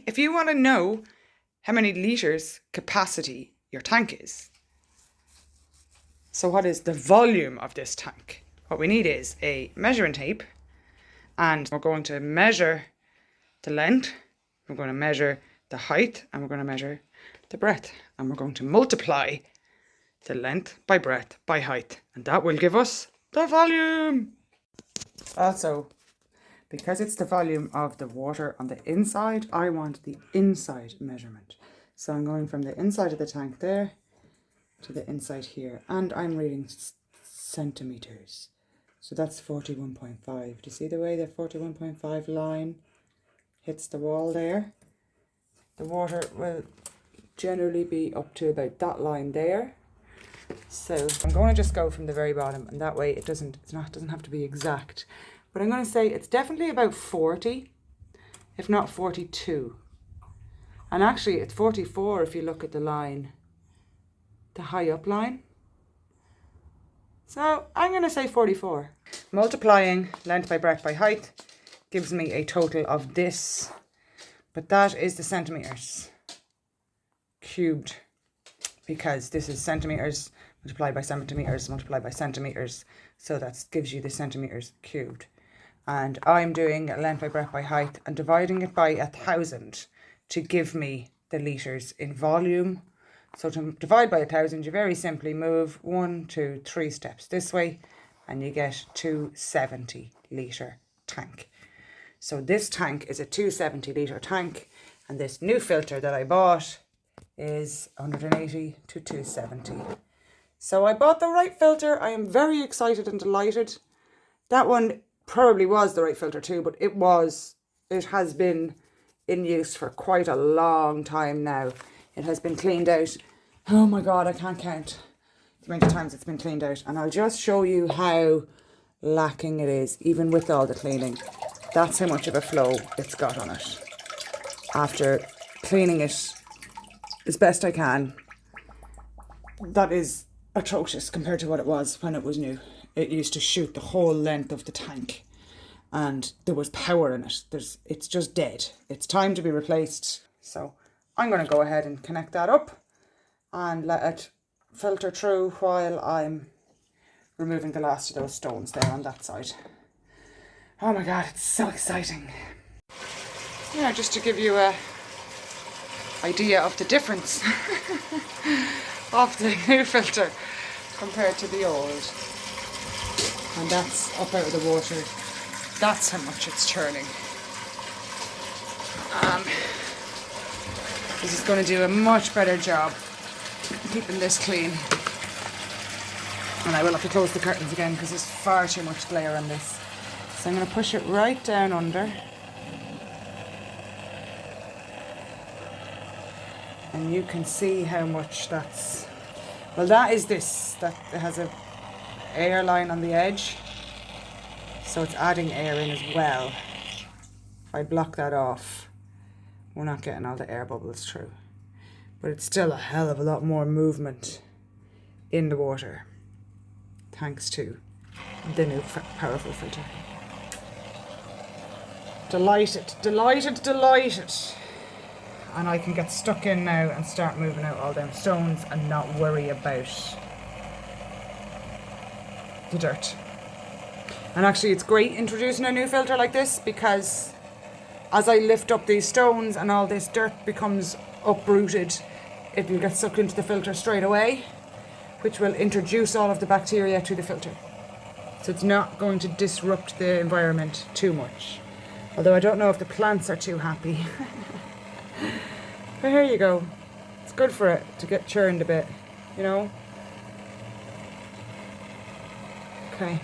if you want to know how many litres capacity your tank is, so what is the volume of this tank? What we need is a measuring tape, and we're going to measure the length, we're going to measure the height, and we're going to measure the breadth, and we're going to multiply the length by breadth by height, and that will give us the volume. Also, because it's the volume of the water on the inside, I want the inside measurement. So I'm going from the inside of the tank there to the inside here, and I'm reading centimetres. So that's 41.5. Do you see the way the 41.5 line hits the wall there? The water will generally be up to about that line there. So I'm going to just go from the very bottom, and that way it doesn't have to be exact. But I'm going to say it's definitely about 40, if not 42. And actually it's 44 if you look at the line, the high up line. So I'm going to say 44. Multiplying length by breadth by height gives me a total of this. But that is the centimetres cubed, because this is centimetres multiplied by centimetres multiplied by centimetres. So that gives you the centimetres cubed. And I'm doing length by breadth by height and dividing it by 1,000 to give me the litres in volume. So to divide by 1,000, you very simply move 1, 2, 3 steps this way, and you get 270 litre tank. So this tank is a 270 litre tank, and this new filter that I bought is 180 to 270. So I bought the right filter. I am very excited and delighted. That one probably was the right filter too, but it has been in use for quite a long time now. It has been cleaned out. Oh my God, I can't count the amount of times it's been cleaned out. And I'll just show you how lacking it is, even with all the cleaning. That's how much of a flow it's got on it. After cleaning it as best I can, that is atrocious compared to what it was when it was new. It used to shoot the whole length of the tank, and there was power in it. It's just dead. It's time to be replaced. So I'm going to go ahead and connect that up and let it filter through while I'm removing the last of those stones there on that side. Oh my God, it's so exciting. Yeah, just to give you a idea of the difference of the new filter compared to the old. And that's up out of the water. That's how much it's churning. This is going to do a much better job keeping this clean. And I will have to close the curtains again because there's far too much glare on this. So I'm going to push it right down under. And you can see how much that's... Well, that is this. That has a air line on the edge. So it's adding air in as well. If I block that off, we're not getting all the air bubbles through. But it's still a hell of a lot more movement in the water, thanks to the new powerful filter. Delighted, delighted, delighted. And I can get stuck in now and start moving out all them stones and not worry about the dirt. And actually it's great introducing a new filter like this, because as I lift up these stones and all this dirt becomes uprooted, it will get sucked into the filter straight away, which will introduce all of the bacteria to the filter. So it's not going to disrupt the environment too much. Although I don't know if the plants are too happy. But here you go. It's good for it to get churned a bit, you know? Okay.